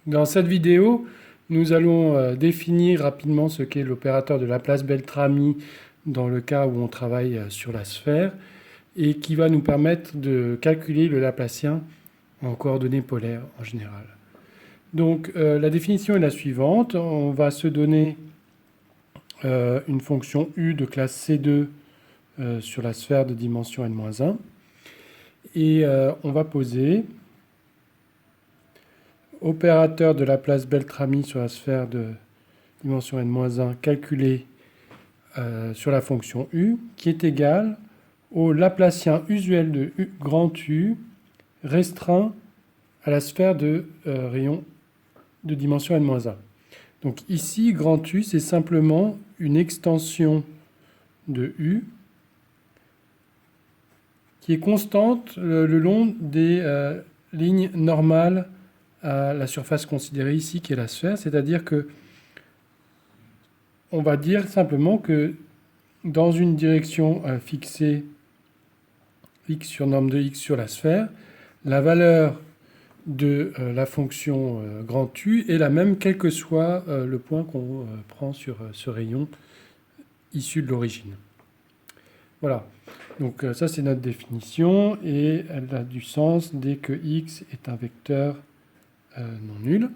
Dans cette vidéo, nous allons définir rapidement ce qu'est l'opérateur de Laplace-Beltrami dans le cas où on travaille sur la sphère et qui va nous permettre de calculer le Laplacien en coordonnées polaires en général. Donc la définition est la suivante. On va se donner une fonction u de classe C2 sur la sphère de dimension n-1 et on va poser opérateur de Laplace-Beltrami sur la sphère de dimension n-1 calculé sur la fonction u, qui est égal au Laplacien usuel de u, grand U restreint à la sphère de rayon de dimension n-1. Donc ici, grand U, c'est simplement une extension de u qui est constante le long des lignes normales à la surface considérée ici, qui est la sphère, c'est-à-dire que on va dire simplement que dans une direction fixée, x sur norme de x sur la sphère, la valeur de la fonction grand U est la même quel que soit le point qu'on prend sur ce rayon issu de l'origine. Voilà, donc ça c'est notre définition et elle a du sens dès que x est un vecteur non nul.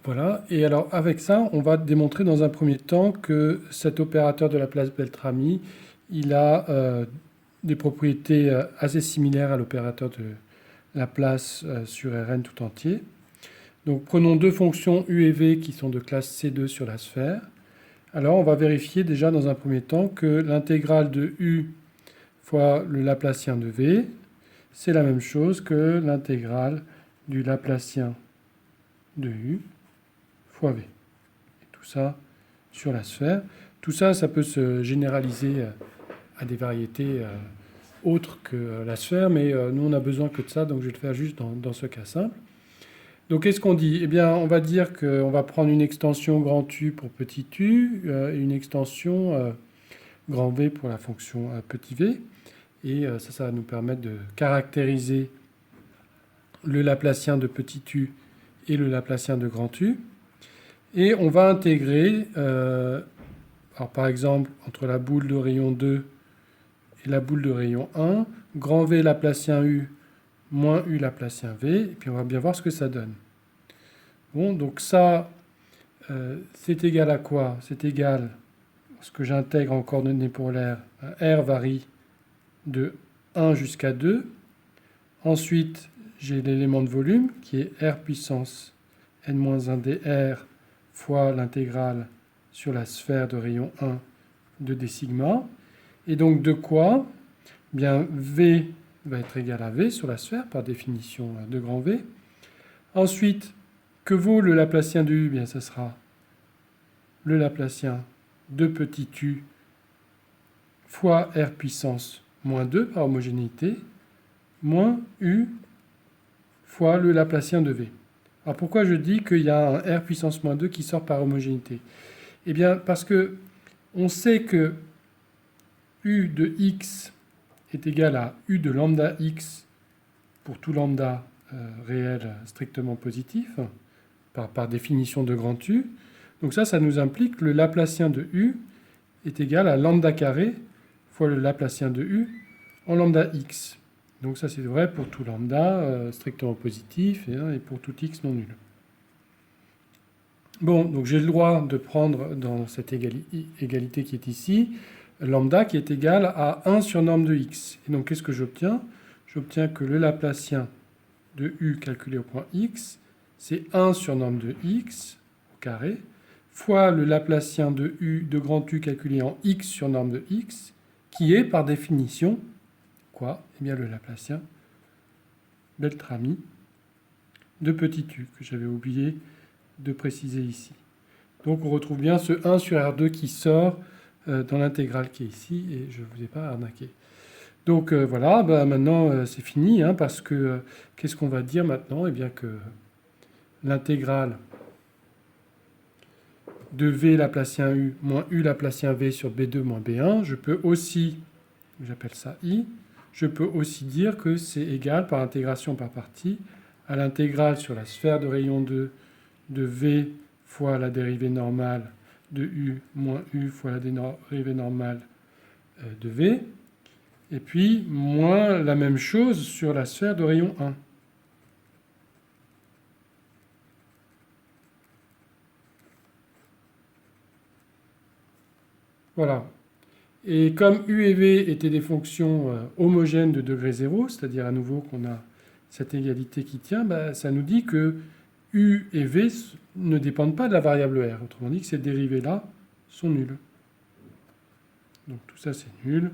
Voilà, et alors avec ça, on va démontrer dans un premier temps que cet opérateur de Laplace-Beltrami, il a des propriétés assez similaires à l'opérateur de Laplace sur Rn tout entier. Donc prenons deux fonctions u et v qui sont de classe C2 sur la sphère. Alors on va vérifier déjà dans un premier temps que l'intégrale de u fois le Laplacien de v, c'est la même chose que l'intégrale du Laplacien de u fois v. Et tout ça sur la sphère. Tout ça, ça peut se généraliser à des variétés autres que la sphère, mais nous, on n'a besoin que de ça, donc je vais le faire juste dans ce cas simple. Donc, qu'est-ce qu'on dit? Eh bien, on va dire qu'on va prendre une extension grand U pour petit u et une extension grand V pour la fonction petit v. Et ça va nous permettre de caractériser le Laplacien de petit u et le Laplacien de grand U. Et on va intégrer, alors par exemple, entre la boule de rayon 2 et la boule de rayon 1, grand V Laplacien U moins U Laplacien V, et puis on va bien voir ce que ça donne. Bon, donc ça, c'est égal à quoi? C'est égal, ce que j'intègre en coordonnées polaires, R varie de 1 jusqu'à 2. Ensuite, j'ai l'élément de volume qui est R puissance n-1 dr fois l'intégrale sur la sphère de rayon 1 de d sigma. Et donc de quoi? Bien, V va être égal à V sur la sphère par définition de grand V. Ensuite, que vaut le Laplacien de U? Bien, ça sera le Laplacien de petit u fois R puissance moins 2 par homogénéité moins U fois le Laplacien de V. Alors pourquoi je dis qu'il y a un R puissance moins 2 qui sort par homogénéité? Eh bien parce que on sait que U de x est égal à U de lambda x pour tout lambda réel strictement positif, par définition de grand U. Donc ça nous implique que le Laplacien de U est égal à lambda carré fois le Laplacien de U en lambda x. Donc ça c'est vrai pour tout lambda strictement positif et pour tout x non nul. Bon, donc j'ai le droit de prendre dans cette égalité qui est ici, lambda qui est égal à 1 sur norme de x. Et donc qu'est-ce que j'obtiens? J'obtiens que le Laplacien de u calculé au point x, c'est 1 sur norme de x au carré, fois le Laplacien de u de grand U calculé en x sur norme de x, qui est par définition quoi? Eh bien le Laplacien Beltrami de petit u, que j'avais oublié de préciser ici. Donc on retrouve bien ce 1 sur R2 qui sort dans l'intégrale qui est ici, et je ne vous ai pas arnaqué. Donc voilà, maintenant c'est fini, parce que qu'est-ce qu'on va dire maintenant? Eh bien que l'intégrale de V Laplacien U moins U Laplacien V sur B2 moins B1, je peux aussi, j'appelle ça I, je peux aussi dire que c'est égal par intégration par partie à l'intégrale sur la sphère de rayon 2 de V fois la dérivée normale de U moins U fois la dérivée normale de V, et puis moins la même chose sur la sphère de rayon 1. Voilà. Et comme U et V étaient des fonctions homogènes de degré 0, c'est-à-dire à nouveau qu'on a cette égalité qui tient, bah, ça nous dit que U et V ne dépendent pas de la variable R. Autrement dit que ces dérivées-là sont nulles. Donc tout ça c'est nul.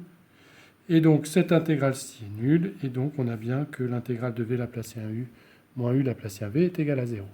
Et donc cette intégrale-ci est nulle, et donc on a bien que l'intégrale de V Laplacien U moins U Laplacien V est égale à 0.